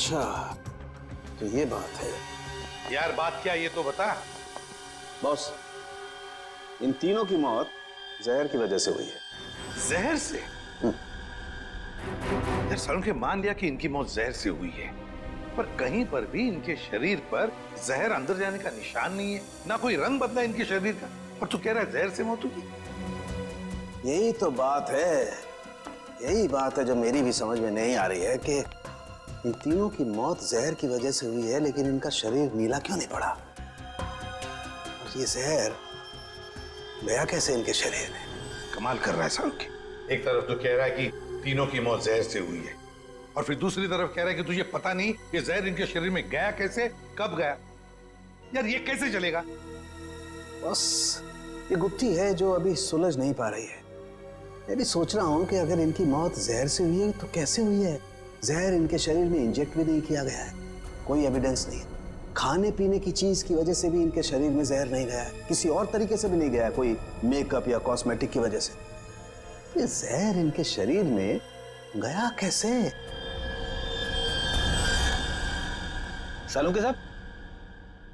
अच्छा, तो ये बात है। यार बात क्या ये तो बता। बॉस, इन तीनों की मौत जहर की वजह से हुई है। जहर से? यार सालुंखे मान लिया कि इनकी मौत जहर से हुई है, पर कहीं पर भी इनके शरीर पर जहर अंदर जाने का निशान नहीं है, ना कोई रंग बदला इनके शरीर का, और तू कह रहा है जहर से मौत हुई? यही तो बात है, यही बात है जो मेरी भी समझ में नहीं आ रही है कि इन तीनों की मौत जहर की वजह से हुई है, लेकिन इनका शरीर नीला क्यों नहीं पड़ा? और ये जहर गया कैसे इनके शरीर में? कमाल कर रहा है सालुंखे। एक तरफ तो कह रहा है कि तीनों की मौत जहर से हुई है, और फिर दूसरी तरफ कह रहा है कि तुझे पता नहीं ये जहर इनके शरीर में गया कैसे, कब गया। यार ये कैसे चलेगा? बस ये गुत्थी है जो अभी सुलझ नहीं पा रही है। मैं भी सोच रहा हूं कि अगर इनकी मौत जहर से हुई है तो कैसे हुई है? जहर इनके शरीर में इंजेक्ट भी नहीं किया गया है, कोई एविडेंस नहीं। खाने पीने की चीज की वजह से भी इनके शरीर में जहर नहीं गया है, किसी और तरीके से भी नहीं गया है, कोई मेकअप या कॉस्मेटिक की वजह से। ये जहर इनके शरीर में गया कैसे? सालुंखे साहब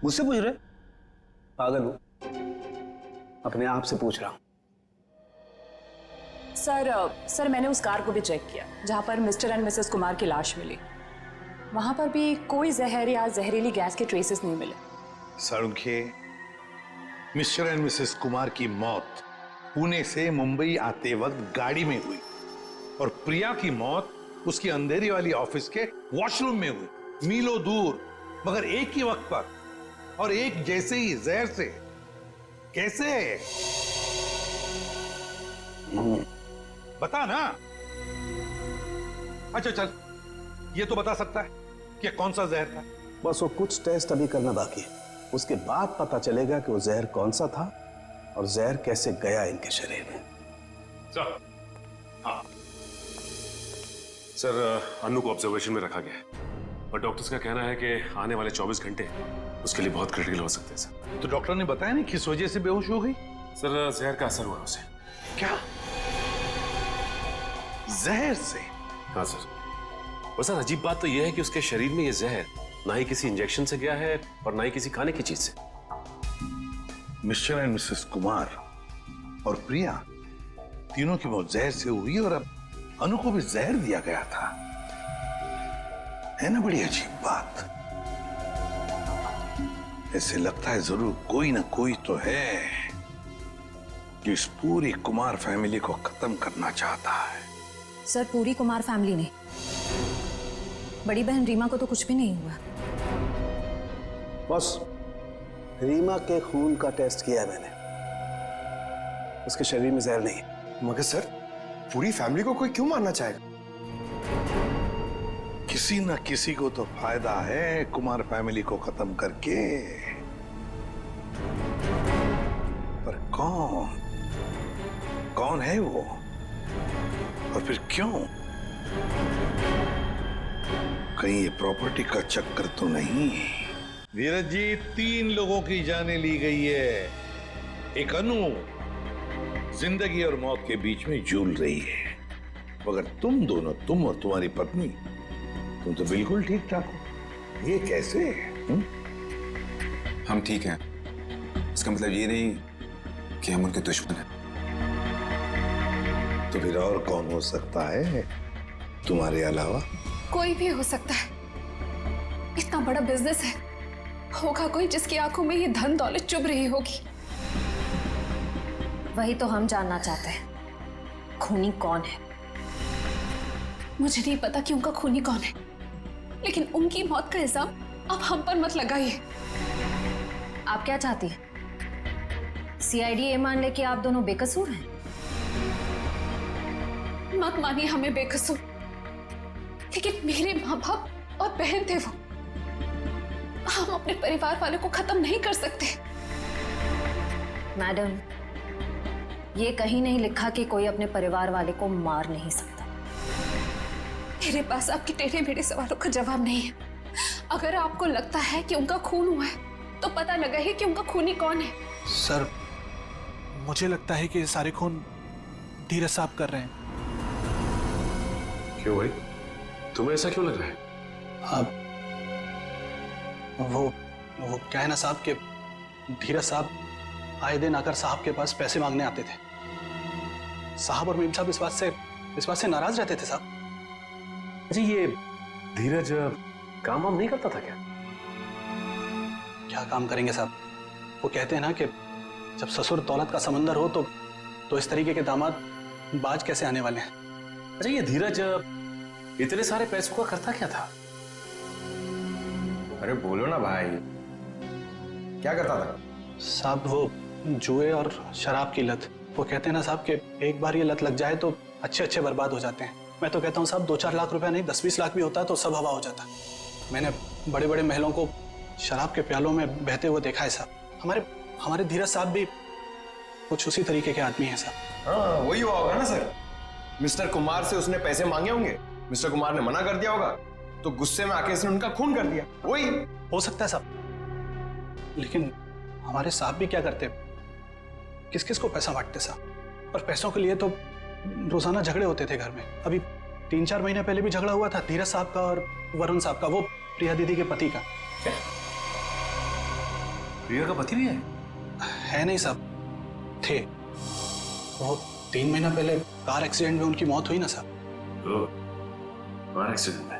मुझसे पूछ रहे? पागल हूं, अपने आप से पूछ रहा हूं। सर मैंने उस कार को भी चेक किया जहां पर मिस्टर एंड मिसेस कुमार की लाश मिली। वहां पर भी कोई जहर या जहरीली गैस के ट्रेसेस नहीं मिले। Salunkhe, mister and Mrs Kumar की मौत पुणे से मुंबई आते वक्त गाड़ी में हुई, और प्रिया की मौत उसकी अंधेरी वाली ऑफिस के वॉशरूम में हुई, मीलों दूर, मगर एक ही वक्त पर और एक जैसे ही जहर से। कैसे? बता ना। अच्छा चल, ये तो बता सकता है कि कौन सा जहर था? बस वो कुछ टेस्ट अभी करना बाकी है, उसके बाद पता चलेगा कि वो जहर कौन सा था और जहर कैसे गया इनके शरीर में। सर, हाँ सर, अनु को ऑब्जर्वेशन में रखा गया है, और डॉक्टर्स का कहना है कि आने वाले 24 घंटे उसके लिए बहुत क्रिटिकल हो सकते हैं सर। तो डॉक्टर ने बताया नहीं किस वजह से बेहोश हो गई? सर जहर का असर हुआ उसे। क्या? जहर से? हाँ सर। और सर अजीब बात तो यह है कि उसके शरीर में यह जहर ना ही किसी इंजेक्शन से गया है और ना ही किसी खाने की चीज से। मिस्टर एंड मिसेस कुमार और प्रिया तीनों की मौत जहर से हुई, और अब अनु को भी जहर दिया गया था। है ना बड़ी अजीब बात। ऐसे लगता है जरूर कोई ना कोई तो है जो इस पूरी कुमार फैमिली को खत्म करना चाहता है। सर पूरी कुमार फैमिली नहीं, बड़ी बहन रीमा को तो कुछ भी नहीं हुआ। बस रीमा के खून का टेस्ट किया है मैंने, उसके शरीर में जहर नहीं है। मगर सर पूरी फैमिली को कोई क्यों मारना चाहेगा? किसी न किसी को तो फायदा है कुमार फैमिली को खत्म करके, पर कौन? कौन है वो, और फिर क्यों? कहीं ये प्रॉपर्टी का चक्कर तो नहीं? धीरज जी, 3 लोगों की जानें ली गई है। एक अनु जिंदगी और मौत के बीच में झूल रही है, मगर तुम दोनों, तुम और तुम्हारी पत्नी, तुम तो बिल्कुल ठीक ठाक हो। ये कैसे? हम ठीक हैं, इसका मतलब ये नहीं कि हम उनके दुश्मन हैं। तो फिर और कौन हो सकता है तुम्हारे अलावा? कोई भी हो सकता है। इतना बड़ा बिजनेस है, होगा कोई जिसकी आंखों में ये धन दौलत चुभ रही होगी। वही तो हम जानना चाहते हैं, खूनी कौन है? मुझे नहीं पता कि उनका खूनी कौन है, लेकिन उनकी मौत का इल्जाम अब हम पर मत लगाइए। आप क्या चाहती हैं? सीआईडी ये मान ले कि आप दोनों बेकसूर हैं? मत मानिए हमें बेकसूर, लेकिन मेरे माँ बाप और बहन थे वो। हम अपने परिवार वालों को खत्म नहीं कर सकते। मैडम, ये कहीं नहीं लिखा कि कोई अपने परिवार वाले को मार नहीं सकता। मेरे पास आपके टेढ़े मेढ़े सवालों का जवाब नहीं है। अगर आपको लगता है कि उनका खून हुआ है, तो पता लगा है कि उनका खूनी कौन है। सर, मुझे लगता है कि ये सारे खून धीरज साहब कर रहे हैं। क्यों भाई, तुम्हें ऐसा क्यों लग रहा है? अब वो क्या है ना साहब के धीरज साहब आए दिन आकर साहब के पास पैसे मांगने आते थे। साहब और मेम साहब इस बात से नाराज रहते थे साहब। अच्छा, ये धीरज काम वाम नहीं करता था क्या? क्या काम करेंगे साहब? वो कहते हैं ना कि जब ससुर दौलत का समंदर हो तो इस तरीके के दामाद बाज कैसे आने वाले हैं। अच्छा, ये धीरज इतने सारे पैसों का करता क्या था? अरे बोलो ना भाई, क्या करता था? साहब वो जुए और शराब की लत। वो कहते हैं ना साहब कि एक बार ये लत लग जाए तो अच्छे बर्बाद हो जाते हैं। मैं तो कहता हूँ साहब 2-4 लाख रुपया नहीं 10-20 लाख भी होता है तो सब हवा हो जाता। मैंने बड़े बड़े महलों को शराब के प्यालों में बहते हुए देखा है साहब। हमारे धीरज साहब भी कुछ उसी तरीके के आदमी हैं साहब। हाँ, वही हुआ होगा ना सर। मिस्टर कुमार से उसने पैसे मांगे होंगे, मिस्टर कुमार ने मना कर दिया होगा, तो गुस्से में आके इसने उनका खून कर दिया। वही हो सकता है साहब, लेकिन हमारे साहब भी क्या करते, किस किस को पैसा बांटते साहब। और पैसों के लिए तो रोजाना झगड़े होते थे घर में। अभी 3-4 महीने पहले भी झगड़ा हुआ था धीरज साहब का और वरुण साहब का, वो प्रिया दीदी के पति का। प्रिया का पति भी है नहीं साहब, थे। वो 3 महीना पहले कार एक्सीडेंट में उनकी मौत हुई ना साहब। कार एक्सीडेंट में?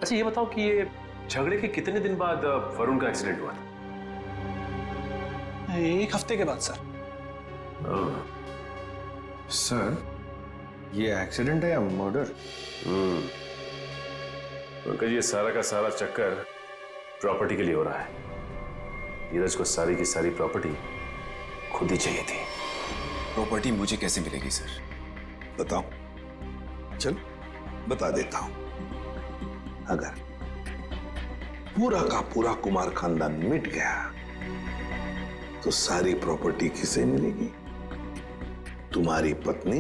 अच्छा, ये बताओ कि ये झगड़े के कितने दिन बाद वरुण का एक्सीडेंट हुआ था? 1 हफ्ते के बाद सर। सर, ये एक्सीडेंट है या मर्डर? पंकज, ये सारा का सारा चक्कर प्रॉपर्टी के लिए हो रहा है। धीरज को सारी की सारी प्रॉपर्टी खुद ही चाहिए थी। प्रॉपर्टी मुझे कैसे मिलेगी सर? बताओ, चल बता देता हूं। अगर पूरा का पूरा कुमार खानदान मिट गया तो सारी प्रॉपर्टी किसे मिलेगी? तुम्हारी पत्नी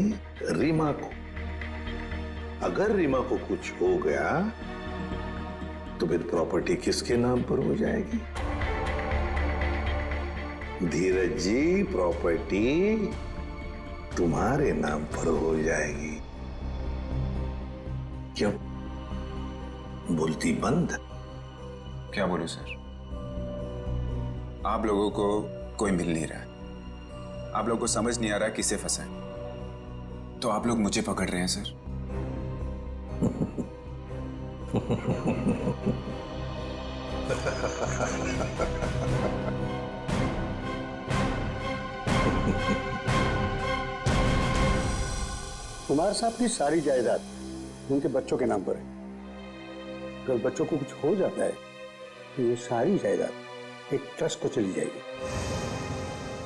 रीमा को। अगर रीमा को कुछ हो गया तो फिर प्रॉपर्टी किसके नाम पर हो जाएगी? धीरज जी, प्रॉपर्टी तुम्हारे नाम पर हो जाएगी। क्यों बोलती बंद? क्या बोलूं सर? आप लोगों को कोई मिल नहीं रहा है, आप लोगों को समझ नहीं आ रहा किसे फंसा है, तो आप लोग मुझे पकड़ रहे हैं सर। कुमार साहब की सारी जायदाद उनके बच्चों के नाम पर है। अगर बच्चों को कुछ हो जाता है तो ये सारी जायदाद एक ट्रस्ट को चली जाएगी।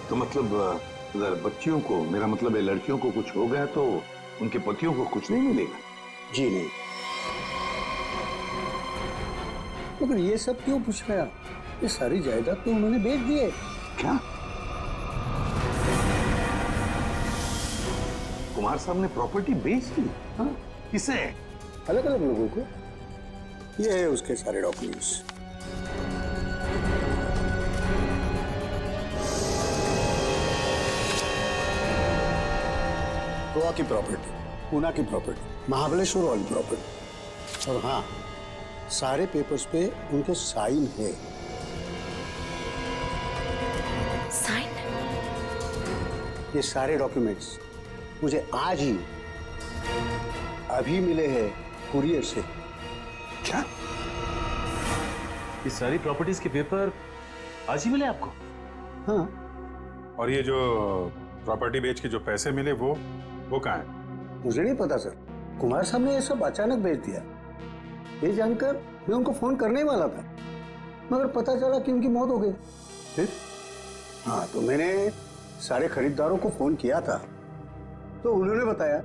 तो मतलब अगर बच्चियों को, मेरा मतलब है लड़कियों को कुछ हो गया तो उनके पतियों को कुछ नहीं मिलेगा? जी नहीं। मगर ये सब क्यों पूछ रहे हैं? ये सारी जायदाद तो उन्होंने बेच दी है। क्या? कुमार साहब ने प्रॉपर्टी बेच दी? हाँ? किसे? अलग अलग लोगों को। ये है उसके सारे डॉक्यूमेंट्स। गोवा की प्रॉपर्टी, पूना की प्रॉपर्टी, महाबलेश्वर वाली प्रॉपर्टी, और हाँ, सारे पेपर्स पे उनके साइन है। साइन? ये सारे डॉक्यूमेंट्स मुझे आज ही अभी मिले हैं कुरियर से। क्या? ये सारी प्रॉपर्टीज के पेपर आज ही मिले आपको? हाँ। और ये जो प्रॉपर्टी बेच के जो पैसे मिले वो कहाँ है? मुझे नहीं पता सर, कुमार साहब ने ये सब अचानक भेज दिया। ये जानकर मैं उनको फोन करने ही वाला था, मगर पता चला कि उनकी मौत हो गई। फिर हाँ, तो मैंने सारे खरीदारों को फोन किया था, तो उन्होंने बताया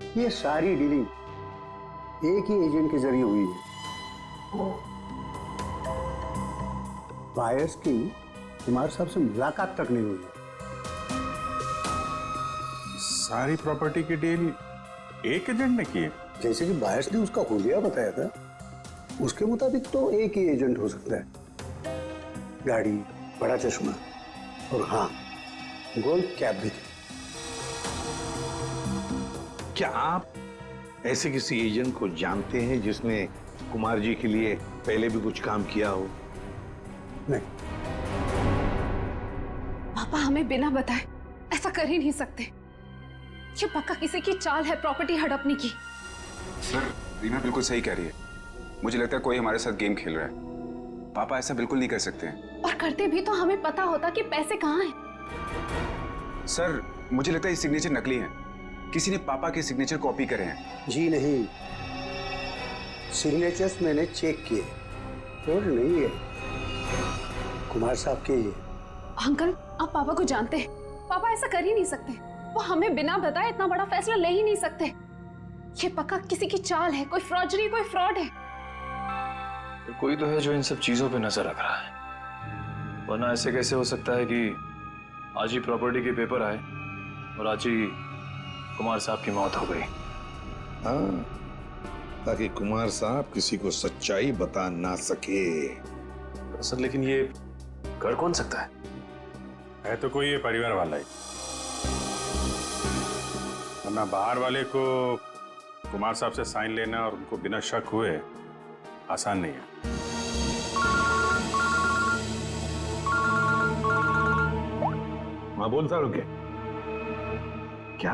कि ये सारी डीलिंग एक ही एजेंट के जरिए हुई है। बायर्स की कुमार साहब से मुलाकात तक नहीं हुई। सारी प्रॉपर्टी की डील एक एजेंट ने की है? जैसे कि बायर्स ने उसका हुलिया बताया था, उसके मुताबिक तो एक ही एजेंट हो सकता है। गाड़ी, बड़ा चश्मा और हाँ, गोल्ड कैप भी थी। क्या आप ऐसे किसी एजेंट को जानते हैं जिसने कुमार जी के लिए पहले भी कुछ काम किया हो? नहीं। पापा हमें बिना बताए ऐसा कर ही नहीं सकते। ये पक्का किसी की चाल है प्रॉपर्टी हड़पने की। सर रीना बिल्कुल सही कह रही है। मुझे लगता है कोई हमारे साथ गेम खेल रहा है। पापा ऐसा बिल्कुल नहीं कर सकते हैं। और करते भी तो हमें पता होता कि पैसे कहाँ हैं। सर मुझे लगता है ये सिग्नेचर नकली है। किसी ने पापा के सिग्नेचर कॉपी करे हैं। जी नहीं, सिग्नेचर्स मैंने चेक किए, और नहीं है कुमार साहब के। अंकल आप पापा को जानते हैं, पापा ऐसा कर ही नहीं सकते। वो हमें बिना बताए इतना बड़ा फैसला ले ही नहीं सकते। ये पक्का किसी की चाल है, कोई फ्रॉडरी, कोई फ्रॉड है। तो कोई तो है जो इन सब चीजों पे नजर रख रहा है, वरना ऐसे कैसे हो सकता है कि आज ही प्रॉपर्टी के पेपर आए और आज ही कुमार साहब की मौत हो गई। हाँ, ताकि कुमार साहब किसी को सच्चाई बता ना सके। सर लेकिन ये कर कौन सकता है तो कोई ये परिवार वाला ही, वरना बाहर वाले को कुमार साहब से साइन लेना और उनको बिना शक हुए आसान नहीं है। मैं बोलता रुके क्या?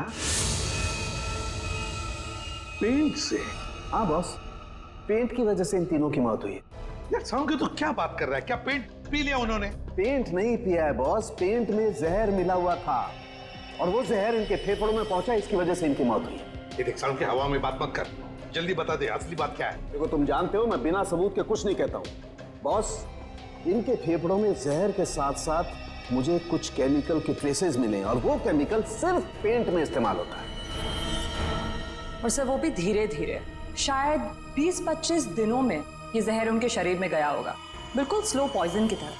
पेंट से? हाँ बॉस, पेंट की वजह से इन तीनों की मौत हुई है। यार साउंड तो क्या बात कर रहा है? क्या पेंट पी लिया उन्होंने? पेंट नहीं पिया है बॉस, पेंट में जहर मिला हुआ था और वो जहर इनके फेफड़ों में पहुंचा, इसकी वजह से इनकी मौत हुई है। ये देख साउंड की हवा में बात मत कर, जल्दी बता दे असली बात क्या है। देखो तुम जानते हो मैं बिना सबूत के कुछ नहीं कहता हूँ। बॉस, इनके फेफड़ों में जहर के साथ साथ मुझे कुछ केमिकल के ट्रेसेस मिले और वो केमिकल सिर्फ पेंट में इस्तेमाल होता है। और सर वो भी धीरे धीरे, शायद 20-25 दिनों में ये जहर उनके शरीर में गया होगा, बिल्कुल स्लो पॉइजन की तरह,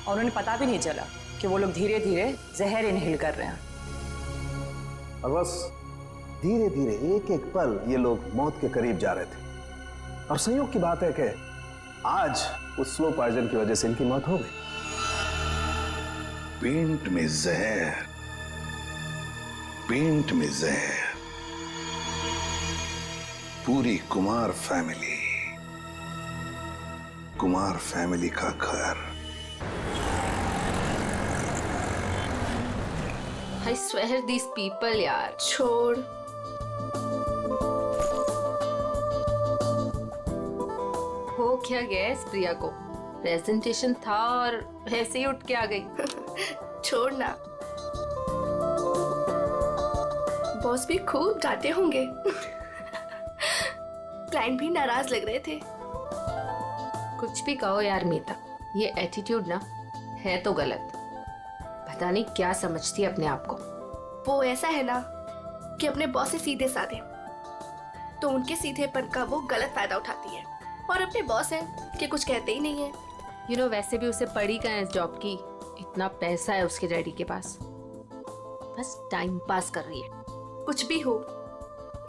और उन्हें पता भी नहीं चला कि वो लोग धीरे धीरे जहर इनहेल कर रहे हैं। और बस धीरे धीरे एक एक पल ये लोग मौत के करीब जा रहे थे। और संयोग की बात है कि आज उस स्लो पॉइजन की वजह से इनकी मौत हो गई। पेंट में जहर, पेंट में जहर, पूरी कुमार फैमिली का घर। I swear these people यार, छोड़। हो क्या गया इस प्रिया को? प्रेजेंटेशन था और ऐसे ही उठ के आ गई। छोड़ ना, बॉस भी खूब डांटे होंगे। क्लाइंट भी नाराज लग रहे थे। कुछ भी कहो यार मीता, ये एटीट्यूड ना है तो गलत। पता नहीं क्या समझती है अपने आप को। वो ऐसा है ना कि अपने बॉस से सीधे साधे, तो उनके सीधेपन का वो गलत फायदा उठाती है, और अपने बॉस है कि कुछ कहते ही नहीं है। यू नो वैसे भी उसे पड़ी कहाँ है इस जॉब की, इतना पैसा है उसके डैडी के पास, बस टाइम पास कर रही है। कुछ भी हो,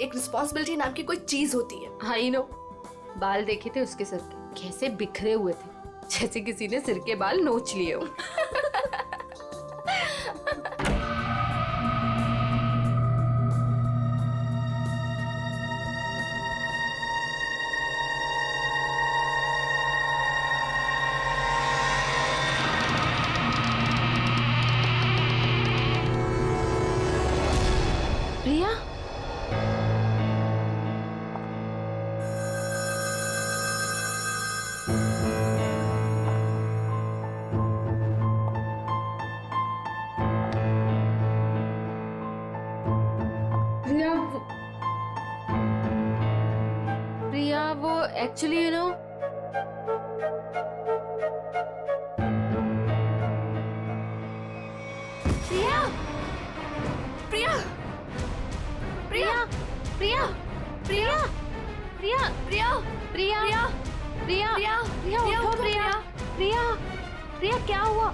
एक रिस्पॉन्सिबिलिटी नाम की कोई चीज होती है। आई नो, बाल देखे थे उसके सर के, कैसे बिखरे हुए थे, जैसे किसी ने सिर के बाल नोच लिए हो। प्रिया, प्रिया वो एक्चुअली यू नो प्रिया, प्रिया, प्रिया, प्रिया, प्रिया, प्रिया, प्रिया, प्रिया, प्रिया, प्रिया, प्रिया, उठो प्रिया, प्रिया, प्रिया क्या हुआ?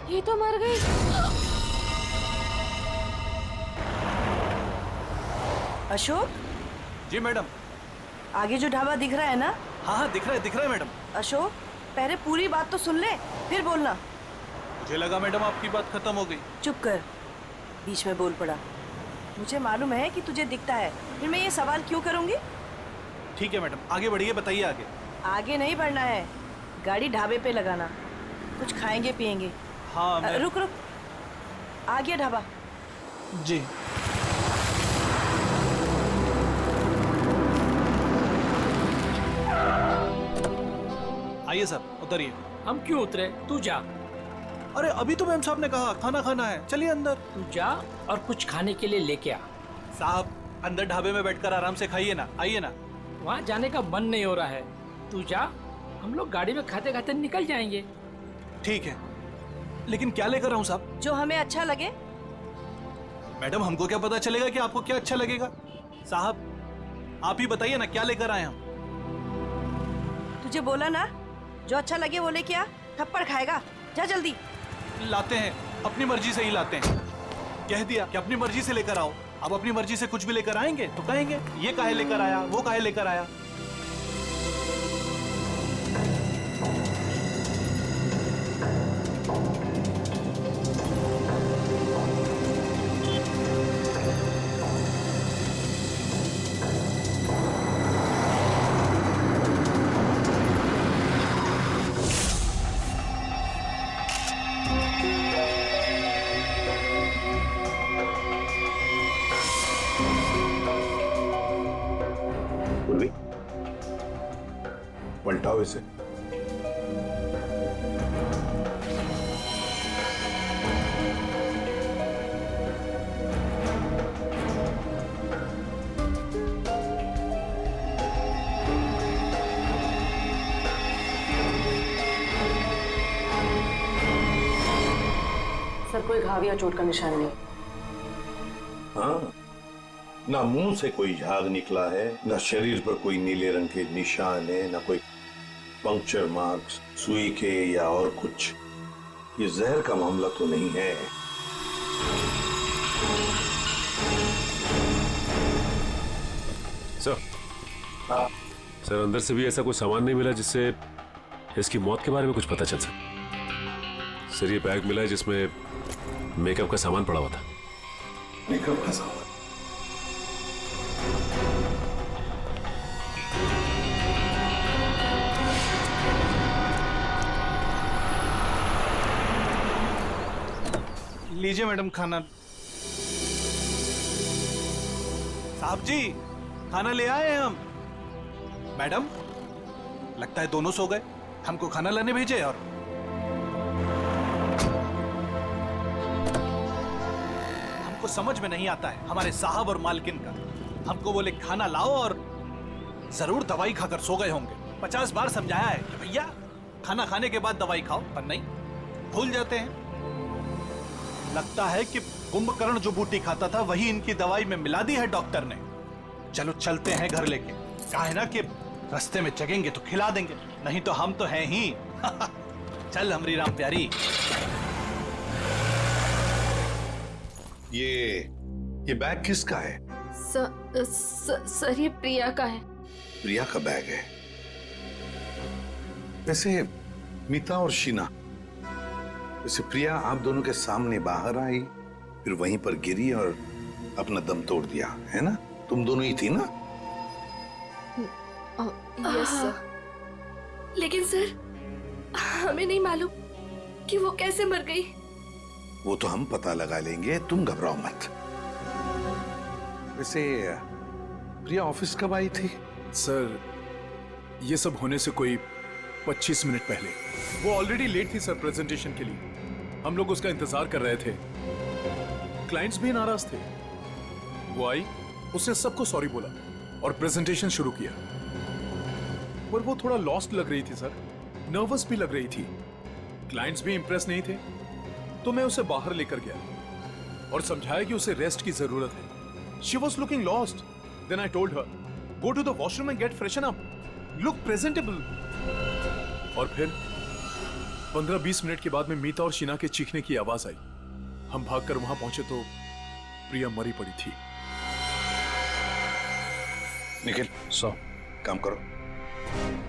ये तो मर गई। अशोक जी मैडम। आगे जो ढाबा दिख रहा है ना? हाँ हाँ दिख रहा है मैडम। अशोक पहले पूरी बात तो सुन ले फिर बोलना। मुझे लगा मैडम आपकी बात खत्म हो गई। चुप कर, बीच में बोल पड़ा। मुझे मालूम है कि तुझे दिखता है, फिर मैं ये सवाल क्यों करूंगी? ठीक है मैडम, आगे बढ़िए, बताइए आगे। आगे नहीं बढ़ना है, गाड़ी ढाबे पे लगाना, कुछ खाएंगे पिएंगे। हाँ रुक रुक, आ गया ढाबा। जी। आइए सर, उतरिए। हम क्यों उतरे? तू जा। अरे अभी तो मैम साहब ने कहा खाना खाना है, चलिए अंदर। तू जा और कुछ खाने के लिए लेके आ। साहब अंदर ढाबे में बैठकर आराम से खाइए ना, आइए ना। वहाँ जाने का मन नहीं हो रहा है, तू जा, हम लोग गाड़ी में खाते खाते निकल जाएंगे। ठीक है, लेकिन क्या लेकर आऊं साहब? जो हमें अच्छा लगे। मैडम हमको क्या पता चलेगा कि आपको क्या अच्छा लगेगा? साहब आप ही बताइए ना, क्या लेकर आए हम? तुझे बोला ना, जो अच्छा लगे वो लेके आ, थप्पड़ खाएगा, जा जल्दी। लाते हैं, अपनी मर्जी से ही लाते हैं। कह दिया कि अपनी मर्जी से लेकर आओ। अब अपनी मर्जी से कुछ भी लेकर आएंगे तो कहेंगे ये काहे लेकर आया, वो काहे लेकर आया। पलटाओ इसे। सर कोई घाव या चोट का निशान नहीं। हाँ, ना मुंह से कोई झाग निकला है, ना शरीर पर कोई नीले रंग के निशान है, ना कोई पंक्चर मार्क्स सुई के या और कुछ। ये जहर का मामला तो नहीं है। सर, सर अंदर से भी ऐसा कोई सामान नहीं मिला जिससे इसकी मौत के बारे में कुछ पता चल सके। सर ये बैग मिला है जिसमें मेकअप का सामान पड़ा हुआ था। मेकअप का सामान? लीजिए मैडम खाना। साहब जी खाना ले आए हैं हम। मैडम लगता है दोनों सो गए, हमको खाना लाने भेजे। और हमको समझ में नहीं आता है हमारे साहब और मालकिन का। हमको बोले खाना लाओ और जरूर दवाई खाकर सो गए होंगे। 50 बार समझाया है कि भैया खाना खाने के बाद दवाई खाओ, पर नहीं, भूल जाते हैं। लगता है कि कुंभकर्ण जो बूटी खाता था वही इनकी दवाई में मिला दी है डॉक्टर ने। चलो चलते हैं घर लेके। कहा है ना कि रास्ते में जगेंगे तो खिला देंगे, नहीं तो हम तो हैं ही। चल हमरी राम प्यारी। ये बैग किसका है? सर ये प्रिया का है। प्रिया का बैग है? वैसे मीता और शीना, वैसे प्रिया आप दोनों के सामने बाहर आई, फिर वहीं पर गिरी और अपना दम तोड़ दिया, है ना? तुम दोनों ही थी ना? Yes sir. लेकिन सर हमें नहीं मालूम कि वो कैसे मर गई। वो तो हम पता लगा लेंगे, तुम घबराओ मत। वैसे प्रिया ऑफिस कब आई थी? सर ये सब होने से कोई 25 मिनट पहले। वो ऑलरेडी लेट थी सर प्रेजेंटेशन के लिए। हम लोग उसका इंतजार कर रहे थे। क्लाइंट्स भी नाराज थे। वो आई, उसने सबको सॉरी बोला और प्रेजेंटेशन शुरू किया। पर वो थोड़ा लॉस्ट लग रही थी सर, नर्वस भी लग रही थी। क्लाइंट्स भी इंप्रेस नहीं थे, तो मैं उसे बाहर लेकर गया और समझाया कि उसे रेस्ट की जरूरत है। She was looking lost. Then I told her, go to the washroom and get freshen up, look presentable. और फिर 15-20 मिनट के बाद में मीता और शीना के चीखने की आवाज आई। हम भागकर वहां पहुंचे तो प्रिया मरी पड़ी थी। निखिल, काम करो।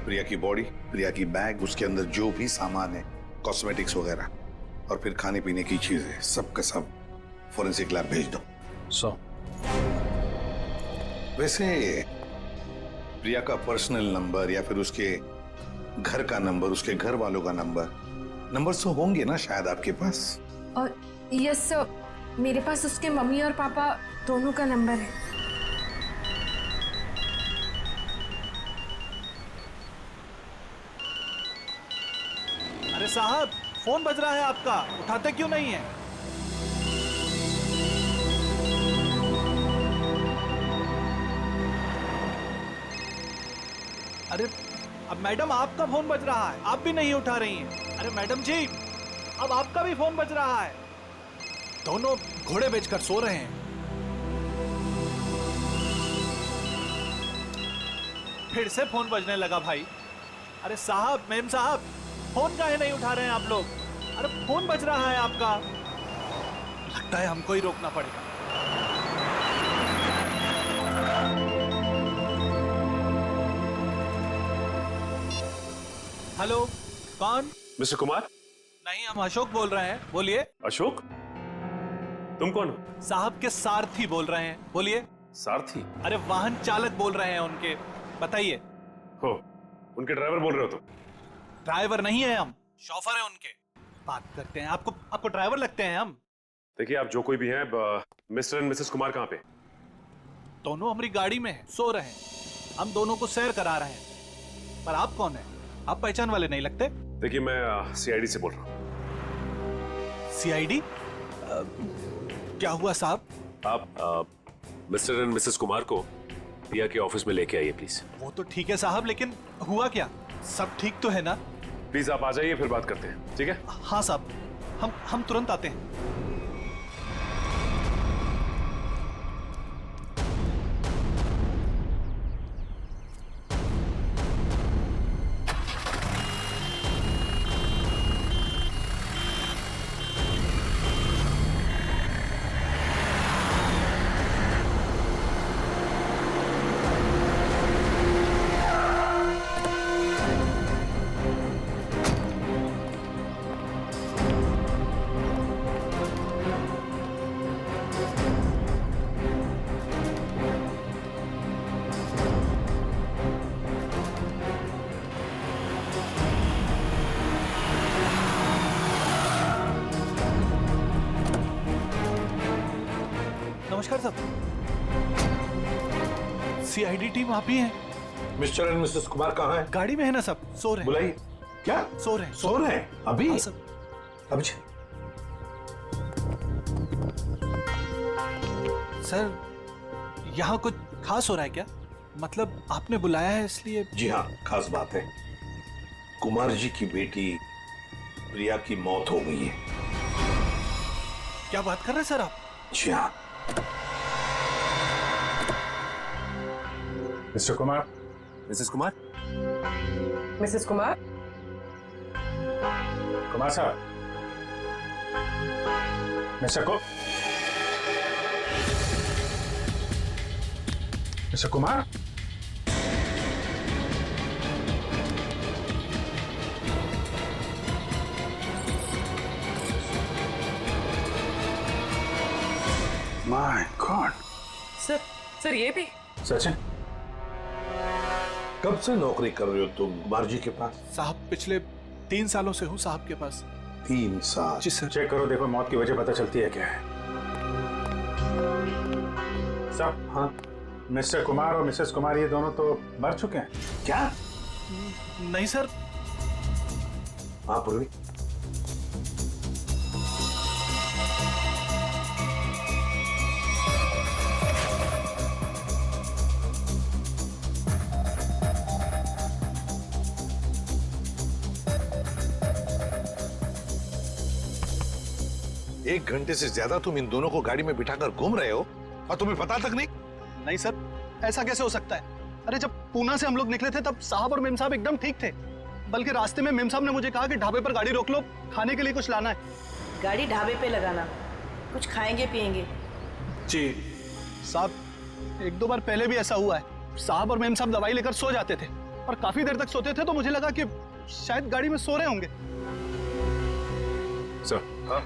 प्रिया की बॉडी, प्रिया की बैग, उसके अंदर जो भी सामान है, कॉस्मेटिक्स वगैरह, और फिर खाने पीने की चीजें सब का सब फोरेंसिक लैब भेज दो। वैसे प्रिया का पर्सनल नंबर या फिर उसके घर का नंबर, उसके घर वालों का नंबर तो होंगे ना शायद आपके पास? और यस सर, मेरे पास उसके मम्मी और पापा दोनों का नंबर है। अरे साहब, फोन बज रहा है आपका, उठाते क्यों नहीं है? अरे अब मैडम आपका फोन बज रहा है, आप भी नहीं उठा रही हैं। अरे मैडम जी, अब आपका भी फोन बज रहा है। दोनों घोड़े बेचकर सो रहे हैं। फिर से फोन बजने लगा भाई। अरे साहब, मेम साहब, फोन काहे नहीं उठा रहे हैं आप लोग? अरे फोन बज रहा है आपका। लगता है हमको ही रोकना पड़ेगा। हेलो, कौन? मिस्टर कुमार? नहीं, हम अशोक बोल रहे हैं, बोलिए। अशोक? तुम कौन हो? साहब के सारथी बोल रहे हैं, बोलिए। सारथी? अरे वाहन चालक बोल रहे हैं उनके, बताइए। हो, उनके ड्राइवर बोल रहे हो तुम? ड्राइवर नहीं है हम, शॉफर है उनके। बात करते हैं, आपको ड्राइवर लगते हैं हम। देखिए, आप जो कोई भी हैं, मिस्टर एंड मिसेस कुमार कहाँ पे? दोनों हमारी गाड़ी में हैं, सो रहे हैं। हम दोनों को सैर करा रहे हैं। पर आप कौन हैं? आप पहचान वाले नहीं लगते। देखिए, मैं सीआईडी से बोल रहा हूँ। सीआईडी? क्या हुआ साहब? आप मिस्टर एंड मिसेस कुमार को प्रिया के ऑफिस में लेके आइए प्लीज। वो तो ठीक है साहब, लेकिन हुआ क्या? सब ठीक तो है ना? प्लीज आप आ जाइए, फिर बात करते हैं, ठीक है? हाँ साहब, हम तुरंत आते हैं। नमस्कार साहब, सीआईडी टीम आप ही हैं? मिस्टर एंड मिसेस कुमार कहाँ हैं? गाड़ी में है ना सब, सो रहे हैं। बुलाइए। क्या? सो रहे हैं। सो रहे हैं? अभी? हाँ, सब। अभी सर, यहाँ कुछ खास हो रहा है क्या? मतलब आपने बुलाया है इसलिए? जी हाँ, खास बात है। कुमार जी की बेटी प्रिया की मौत हो गई है। क्या बात कर रहे हैं सर आप? जी हाँ। Mr Kumar? Mrs Kumar? Mrs Kumar? Kumar साहब, Mr Kumar? My God. Sir ये भी? सचिन, कब से नौकरी कर रहे हो तुम कुमार जी के पास? साहब, पिछले 3 सालों से हूँ साहब के पास। 3 साल? जी सर। चेक करो, देखो मौत की वजह पता चलती है क्या है। साहब, हाँ, मिस्टर कुमार और मिसेस कुमार ये दोनों तो मर चुके हैं। क्या? नहीं सर। हाँ पूर्वी, एक घंटे से ज्यादा तुम इन दोनों को गाड़ी में बिठाकर घूम रहे हो और तुम्हें पता तक नहीं? नहीं सर, ऐसा कैसे हो सकता है? अरे जब पूना से हम लोग निकले थे तब साहब और मेम साहब एकदम ठीक थे। बल्कि रास्ते में मेम साहब ने मुझे कहा कि ढाबे पर गाड़ी रोक लो, खाने के लिए कुछ लाना है। गाड़ी ढाबे पे लगाना, कुछ खाएंगे पिएंगे। जी साहब, 1-2 बार पहले भी ऐसा हुआ है। साहब और मेम साहब दवाई लेकर सो जाते थे और काफी देर तक सोते थे, तो मुझे लगा कि शायद गाड़ी में सो रहे होंगे। सर, हाँ,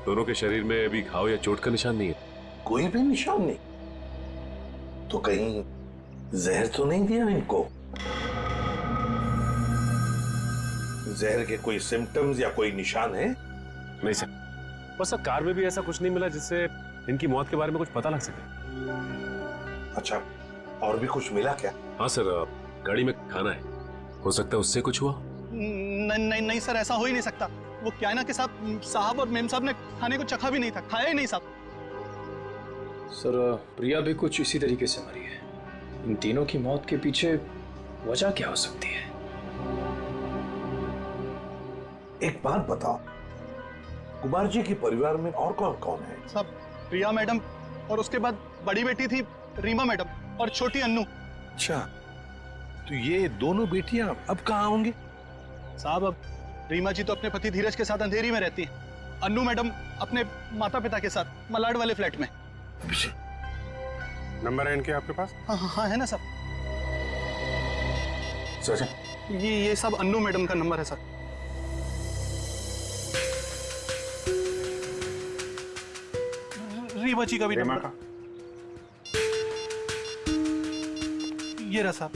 दोनों के शरीर में अभी घाव या चोट का निशान नहीं है। कोई भी निशान नहीं? तो कहीं जहर तो नहीं दिया इनको? जहर के कोई सिम्टम्स या कोई निशान है? नहीं सर, बस सर कार में भी ऐसा कुछ नहीं मिला जिससे इनकी मौत के बारे में कुछ पता लग सके। अच्छा, और भी कुछ मिला क्या? हाँ सर, गाड़ी में खाना है, हो सकता है उससे कुछ हुआ। नहीं नहीं नहीं सर, ऐसा हो ही नहीं सकता। वो क्या है ना कि साहब और मेम साहब ने खाने को चखा भी नहीं था, खाया ही नहीं साहब। सर प्रिया भी कुछ इसी तरीके से मरी है। इन तीनों की मौत के पीछे वजह क्या हो सकती है? एक बात बताओ, कुमार जी के परिवार में और कौन कौन है? साहब प्रिया मैडम और उसके बाद बड़ी बेटी थी रीमा मैडम और छोटी अन्नू। अच्छा, तो ये दोनों बेटियां अब कहाँ होंगी? साहब अब रीमा जी तो अपने पति धीरज के साथ अंधेरी में रहती हैं। अन्नू मैडम अपने माता पिता के साथ मलाड वाले फ्लैट में। नंबर है इनके आपके पास? हाँ हाँ हाँ है ना सर। सर ये सब अन्नू मैडम का नंबर है सर। रीमा जी का भी नंबर। ये रहा साहब।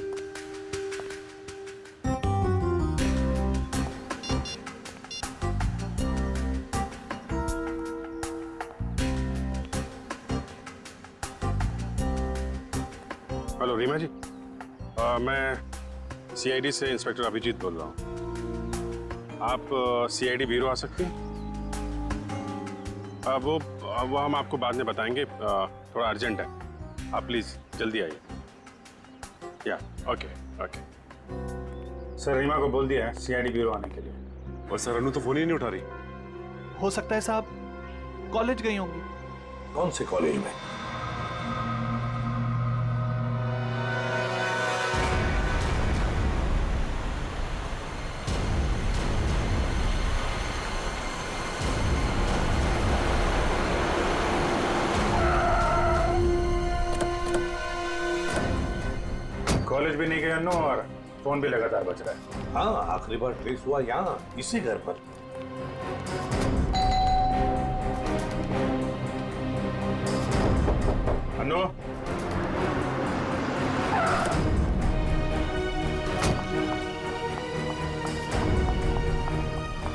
हेलो रीमा जी, मैं सीआईडी से इंस्पेक्टर अभिजीत बोल रहा हूँ। आप सीआईडी ब्यूरो आ सकती हैं? वो हम आपको बाद में बताएंगे, थोड़ा अर्जेंट है। आप प्लीज़ जल्दी आइए। या ओके ओके। सर रीमा को बोल दिया है सीआईडी ब्यूरो आने के लिए। और सर अनु तो फोन ही नहीं उठा रही। हो सकता है साहब कॉलेज गई होंगी। कौन से कॉलेज में? कॉलेज भी नहीं गए अन्नू और फोन भी लगातार बज रहा है। हाँ, आखिरी बार ट्रेस हुआ यहाँ इसी घर पर। अन्नू,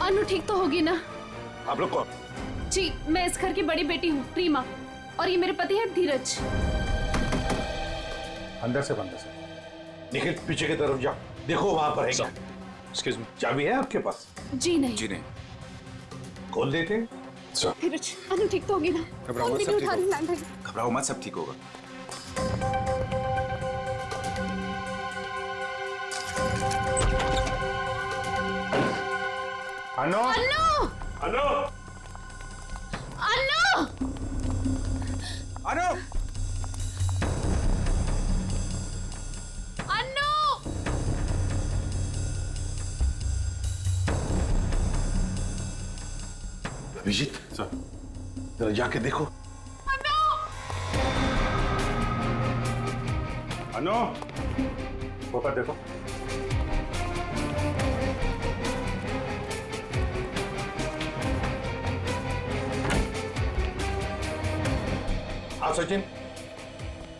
अनु ठीक तो होगी ना? आप लोग कौन? जी, मैं इस घर की बड़ी बेटी हूँ रीमा, और ये मेरे पति है धीरज। अंदर से बंद है। निखिल पीछे की तरफ जा, देखो वहां पर है क्या? एक्सक्यूज मी, चाबी है आपके पास? जी नहीं। जी नहीं। खोल देते हैं। धीरज, अनु ठीक तो होगी ना? घबराओ मत, सब ठीक होगा। घबराओ मत, सब ठीक होगा। अनु, अनु, अनु, अनु, अनु, अभिजीत सर, जरा जाके देखो। अनु, ऊपर देखो। आप सचिन।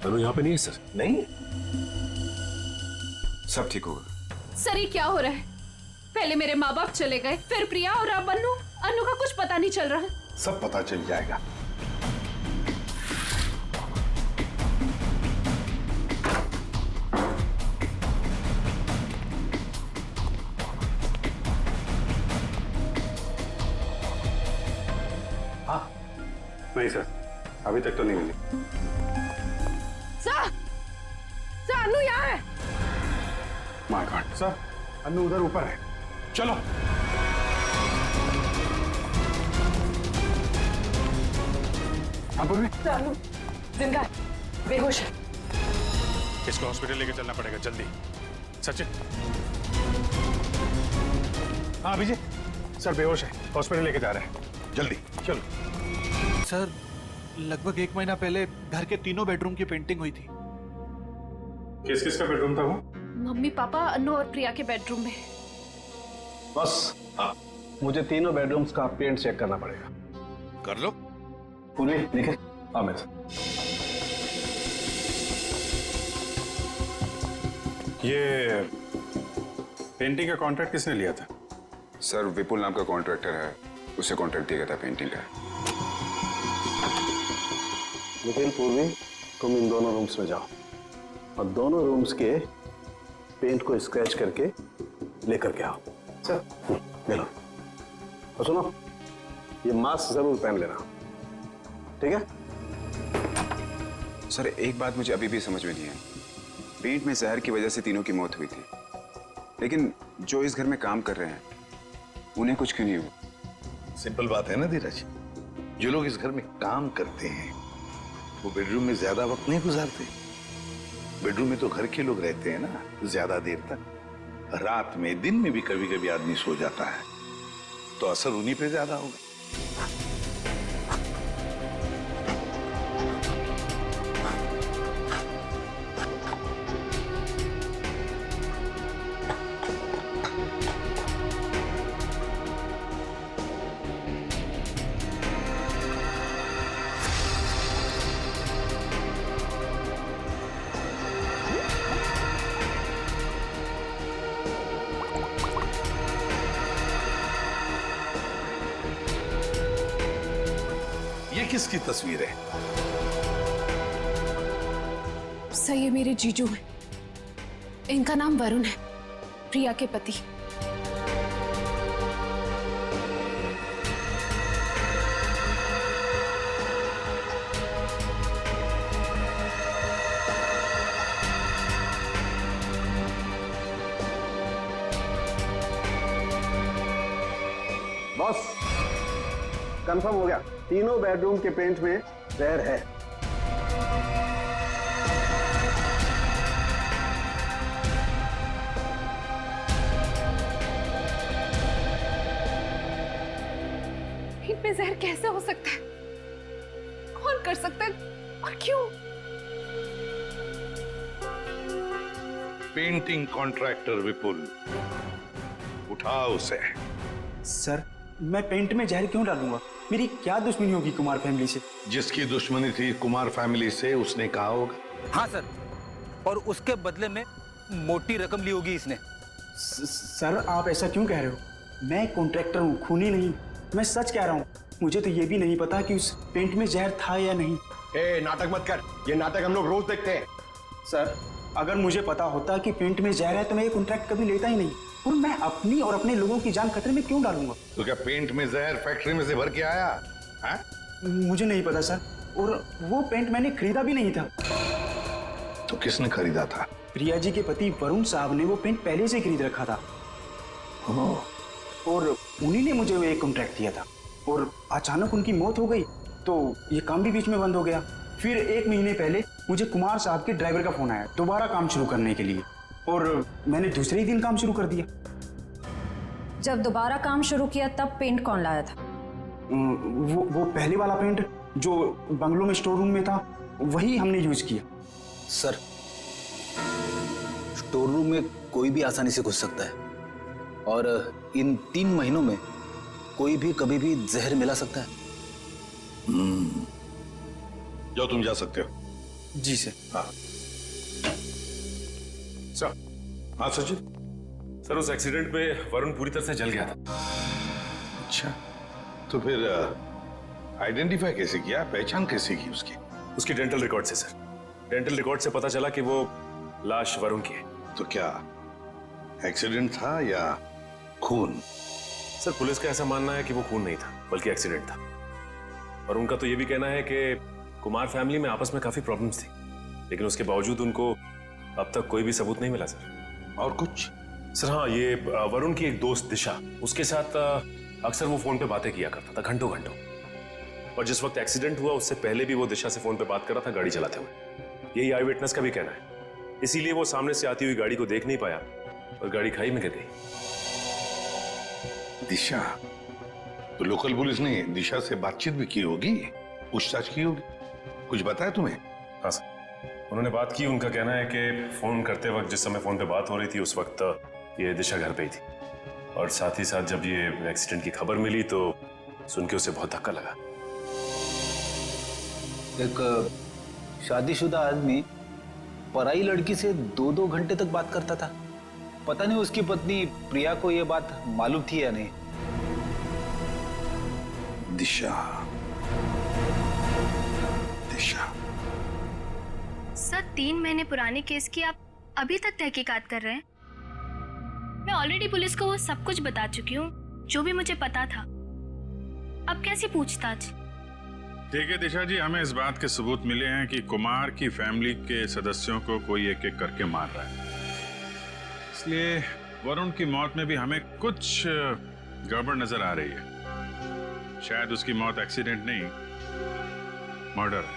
अनु यहाँ पे नहीं है सर। नहीं, सब ठीक होगा। सर ये क्या हो रहा है? पहले मेरे माँ बाप चले गए, फिर प्रिया और अब अनु। अनु का कुछ पता नहीं चल रहा है। सब पता चल जाएगा। हाँ, नहीं सर, अभी तक तो नहीं मिली। सर, अनु यहाँ है। माय गॉड सर, अनु उधर ऊपर है। चलो। अनु जिंदा है, बेहोश है। इसको हॉस्पिटल लेके चलना पड़ेगा जल्दी। सचिन। हाँ अभिजीत, सर बेहोश है, हॉस्पिटल लेके जा रहे हैं, जल्दी चलो। सर लगभग 1 महीना पहले घर के तीनों बेडरूम की पेंटिंग हुई थी। किस किस का बेडरूम था वो? मम्मी पापा, अनु और प्रिया के बेडरूम में। बस हाँ, मुझे तीनों बेडरूम्स का पेंट चेक करना पड़ेगा। कर लो। पूरी लिखे। आमिर। ये पेंटिंग का कॉन्ट्रैक्ट किसने लिया था? सर विपुल नाम का कॉन्ट्रैक्टर है, उसे कॉन्ट्रैक्ट दिया गया था पेंटिंग का। निखिल, पूर्वी, तुम इन दोनों रूम्स में जाओ और दोनों रूम्स के पेंट को स्क्रैच करके लेकर के आओ। सर ले लो। और सुनो, ये मास्क जरूर पहन लेना, ठीक है? सर एक बात मुझे अभी भी समझ में नहीं आई, पेंट में जहर की वजह से तीनों की मौत हुई थी, लेकिन जो इस घर में काम कर रहे हैं उन्हें कुछ क्यों नहीं हुआ? सिंपल बात है ना धीरज, जो लोग इस घर में काम करते हैं वो बेडरूम में ज्यादा वक्त नहीं गुजारते। बेडरूम में तो घर के लोग रहते हैं ना ज्यादा देर तक। रात में, दिन में भी कभी कभी आदमी सो जाता है, तो असर उन्हीं पे ज्यादा होगा। ये किसकी तस्वीर है? सर ये मेरे जीजू हैं। इनका नाम वरुण है, प्रिया के पति। बॉस, कंफर्म हो गया, तीनों बेडरूम के पेंट में जहर है। इनमें जहर कैसे हो सकता है? कौन कर सकता है और क्यों? पेंटिंग कॉन्ट्रैक्टर विपुल, उठाओ उसे। सर मैं पेंट में जहर क्यों डालूंगा? मेरी क्या दुश्मनी होगी कुमार फैमिली से? जिसकी दुश्मनी थी कुमार फैमिली से उसने कहा होगा। हाँ सर, और उसके बदले में मोटी रकम ली होगी इसने। सर आप ऐसा क्यों कह रहे हो? मैं कॉन्ट्रैक्टर हूँ, खूनी नहीं। मैं सच कह रहा हूँ, मुझे तो ये भी नहीं पता कि उस पेंट में जहर था या नहीं। नाटक मत कर, ये नाटक हम लोग रोज देखते हैं। सर अगर मुझे पता होता कि पेंट में जहर है तो मैं ये कॉन्ट्रैक्ट कभी लेता ही नहीं, और मैं अपनी और अपने लोगों की जान खतरे में क्यों डालूंगा? तो क्या पेंट में जहर फैक्ट्री में से भर के आया है? मुझे नहीं पता सर, और वो पेंट मैंने खरीदा भी नहीं था। तो किसने खरीदा था? प्रिया जी के पति वरुण साहब ने वो पेंट पहले से खरीद रखा था, और उन्हीं ने मुझे वो एक कॉन्ट्रैक्ट दिया था। और अचानक उनकी मौत हो गई तो ये काम भी बीच में बंद हो गया। फिर 1 महीने पहले मुझे कुमार साहब के ड्राइवर का फोन आया दोबारा काम शुरू करने के लिए, और मैंने दूसरे ही दिन काम शुरू कर दिया। जब दोबारा काम शुरू किया तब पेंट कौन लाया था? वो पहले वाला पेंट जो बंगलों में स्टोर रूम में था, वही हमने यूज किया। सर स्टोर रूम में कोई भी आसानी से घुस सकता है, और इन 3 महीनों में कोई भी कभी भी जहर मिला सकता है। जो तुम जा सकते हो। जी सर। हाँ सर। हाँ सचिन। सर उस एक्सीडेंट में वरुण पूरी तरह से जल गया था। अच्छा, तो फिर आइडेंटिफाई कैसे किया, पहचान कैसे की उसकी? उसकी डेंटल रिकॉर्ड से सर, डेंटल रिकॉर्ड से पता चला कि वो लाश वरुण की है। तो क्या एक्सीडेंट था या खून? सर पुलिस का ऐसा मानना है कि वो खून नहीं था बल्कि एक्सीडेंट था, और उनका तो ये भी कहना है कि कुमार फैमिली में आपस में काफी प्रॉब्लम्स थी, लेकिन उसके बावजूद उनको अब तक कोई भी सबूत नहीं मिला सर। और कुछ? सर हाँ, ये वरुण की एक दोस्त दिशा, उसके साथ अक्सर वो फोन पे बातें किया करता था घंटों घंटों, और जिस वक्त एक्सीडेंट हुआ उससे पहले भी वो दिशा से फोन पे बात कर रहा था गाड़ी चलाते हुए। यही आई विटनेस का भी कहना है। इसीलिए वो सामने से आती हुई गाड़ी को देख नहीं पाया और गाड़ी खाई में गिर गई। दिशा? तो लोकल पुलिस ने दिशा से बातचीत भी की होगी, पूछताछ की होगी, कुछ बताया तुम्हें? हाँ सर, उन्होंने बात की। उनका कहना है कि फोन करते वक्त जिस समय फोन पे बात हो रही थी उस वक्त ये दिशा घर पे ही थी। और साथ ही साथ जब ये एक्सीडेंट की खबर मिली तो सुन के उसे बहुत धक्का लगा। एक शादीशुदा आदमी पराई लड़की से 2-2 घंटे तक बात करता था। पता नहीं उसकी पत्नी प्रिया को यह बात मालूम थी या नहीं। दिशा, दिशा। सर 3 महीने पुराने केस की आप अभी तक तहकीकात कर रहे हैं? मैं ऑलरेडी पुलिस को वो सब कुछ बता चुकी हूँ जो भी मुझे पता था। अब कैसी पूछताछ? देखिए दिशा जी, हमें इस बात के सबूत मिले हैं कि कुमार की फैमिली के सदस्यों को कोई एक एक करके मार रहा है। इसलिए वरुण की मौत में भी हमें कुछ गड़बड़ नजर आ रही है। शायद उसकी मौत एक्सीडेंट नहीं, मर्डर है।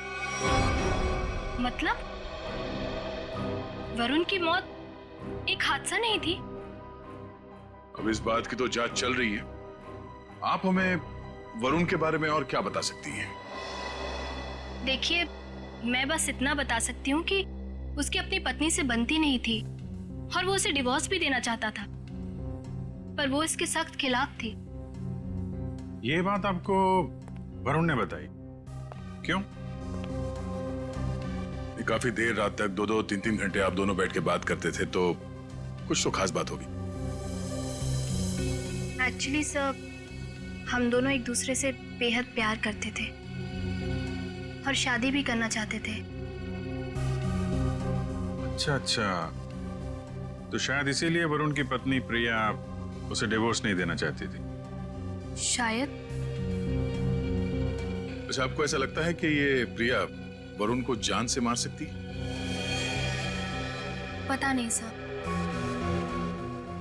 मतलब वरुण की मौत एक हादसा नहीं थी? अब इस बात की तो जांच चल रही है। आप हमें वरुण के बारे में और क्या बता सकती हैं? देखिए, मैं बस इतना बता सकती हूँ कि उसकी अपनी पत्नी से बनती नहीं थी और वो उसे डिवोर्स भी देना चाहता था, पर वो इसके सख्त खिलाफ थी। ये बात आपको वरुण ने बताई? क्यों? काफी देर रात तक 2-2, 3-3 घंटे आप दोनों बैठ के बात करते थे, तो कुछ तो खास बात होगी। एक्चुअली सर, हम दोनों एक दूसरे से बेहद प्यार करते थे और शादी भी करना चाहते थे। अच्छा, तो शायद इसीलिए वरुण की पत्नी प्रिया उसे डिवोर्स नहीं देना चाहती थी। शायद। अच्छा, आपको ऐसा लगता है कि ये प्रिया वरुण को जान से मार सकती? पता नहीं सर।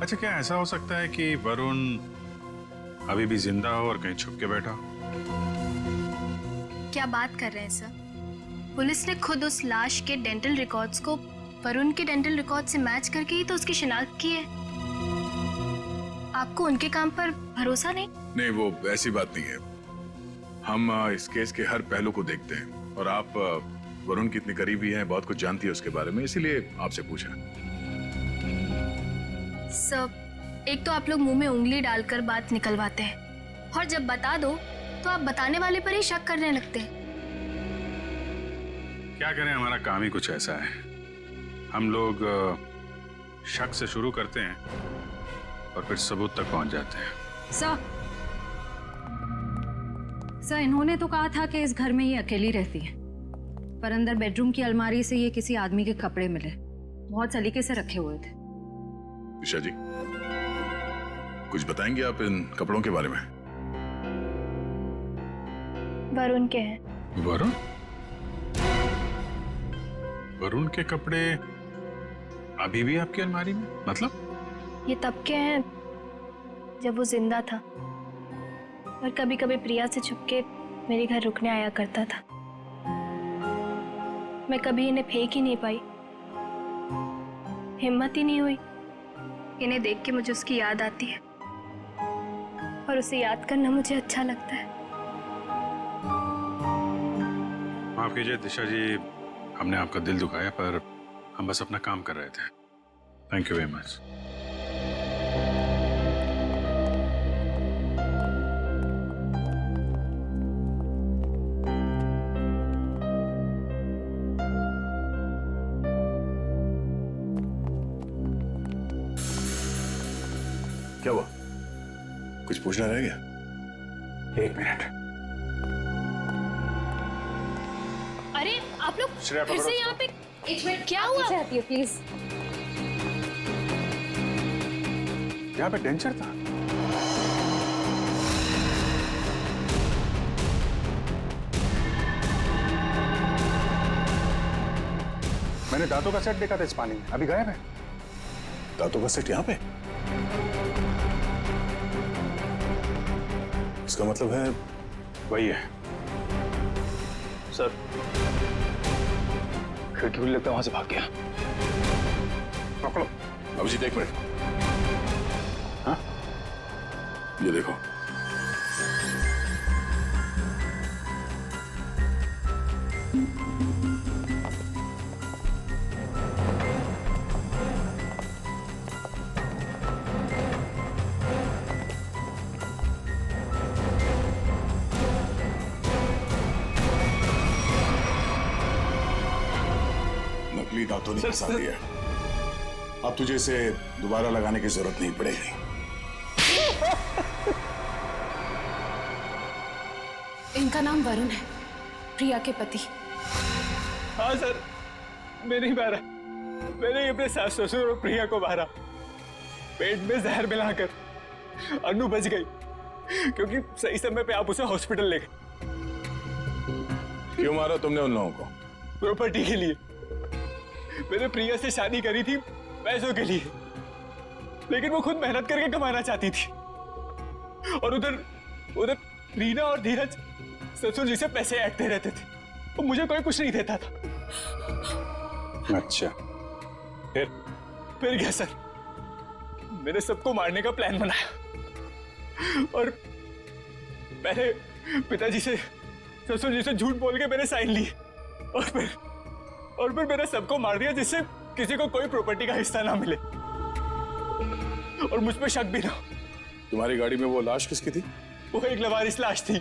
अच्छा, क्या ऐसा हो सकता है कि वरुण अभी भी जिंदा हो और कहीं छुप के बैठा हो? क्या बात कर रहे हैं सर? पुलिस ने खुद उस लाश के डेंटल रिकॉर्ड्स को वरुण के डेंटल रिकॉर्ड से मैच करके ही तो उसकी शिनाख्त की है। आपको उनके काम पर भरोसा नहीं? नहीं, वो ऐसी बात नहीं है। हम इस केस के हर पहलू को देखते हैं और आप वरुण की इतनी करीबी हैं, बहुत कुछ जानती है उसके बारे में, इसीलिए आपसे पूछा। सर, एक तो आप लोग मुंह में उंगली डालकर बात निकलवाते हैं और जब बता दो तो आप बताने वाले पर ही शक करने लगते हैं। क्या करें, हमारा काम ही कुछ ऐसा है। हम लोग शक से शुरू करते हैं और फिर सबूत तक पहुंच जाते हैं। सर, इन्होंने तो कहा था कि इस घर में ये अकेली रहती है, पर अंदर बेडरूम की अलमारी से ये किसी आदमी के कपड़े मिले, बहुत सलीके से रखे हुए थे। दिशा जी, कुछ बताएंगे आप इन कपड़ों के बारे में? वरुण के हैं। वरुण? वरुण के कपड़े अभी भी आपकी अलमारी में? मतलब? ये तब के हैं जब वो जिंदा था और कभी कभी प्रिया से छुपके मेरे घर रुकने आया करता था। मैं कभी इन्हें फेंक ही नहीं पाई, हिम्मत ही नहीं हुई। इन्हें देख के मुझे उसकी याद आती है और उसे याद करना मुझे अच्छा लगता है। माफ कीजिए दिशा जी, हमने आपका दिल दुखाया, पर हम बस अपना काम कर रहे थे। Thank you very much. क्या हुआ? कुछ पूछना रह गया? 1 मिनट। अरे आप लोग श्रेया, फिर से यहाँ पे? एक मिनट, क्या हुआ? आती है प्लीज। यहाँ पे डेंचर था। मैंने दांतों का सेट देखा था इस पानी में, अभी गायब है। दांतों का सेट यहाँ पे? इसका मतलब है वही है। सर, खिड़की खुली, लगता है वहां से भाग गया। पकड़ो अभिजीत, 1 मिनट। हाँ, ये देखो। नकली दांतों ने फंसा दिया। अब तुझे इसे दोबारा लगाने की जरूरत नहीं पड़ेगी। इनका नाम वरुण है, प्रिया के पति। हाँ सर, मैं नहीं मारा। मैंने अपने सास ससुर और प्रिया को मारा। पेट में जहर मिलाकर। अनु बच गई क्योंकि सही समय पे आप उसे हॉस्पिटल ले गए। क्यों मारा तुमने उन लोगों को? प्रॉपर्टी के लिए। मैंने प्रिया से शादी करी थी पैसों के लिए, लेकिन वो खुद मेहनत करके कमाना चाहती थी। और उधर रीना और धीरज ससुर जी से पैसे ऐंठते रहते थे। वो मुझे कोई कुछ नहीं देता था। अच्छा, फिर क्या सर, मैंने सबको मारने का प्लान बनाया और पहले पिताजी से ससुर जी से झूठ बोल के मैंने साइन लिए और फिर मैंने सबको मार दिया जिससे किसी को कोई प्रॉपर्टी का हिस्सा ना मिले और मुझ पे शक भी ना। तुम्हारी गाड़ी में वो लाश किसकी थी? वो एक लवारिस लाश थी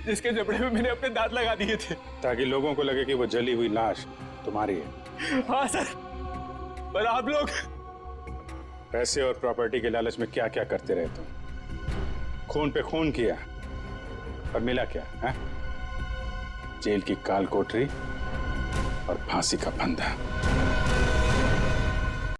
जिसके जबड़े में मैंने अपने दांत लगा दिए थे ताकि लोगों को लगे कि वो जली हुई लाश तुम्हारी है। हाँ सर, पर आप लोग पैसे और प्रॉपर्टी के लालच में क्या क्या करते रहे तुम? खून पे खून किया और मिला क्या है? जेल की काल कोठरी और फांसी का फंदा।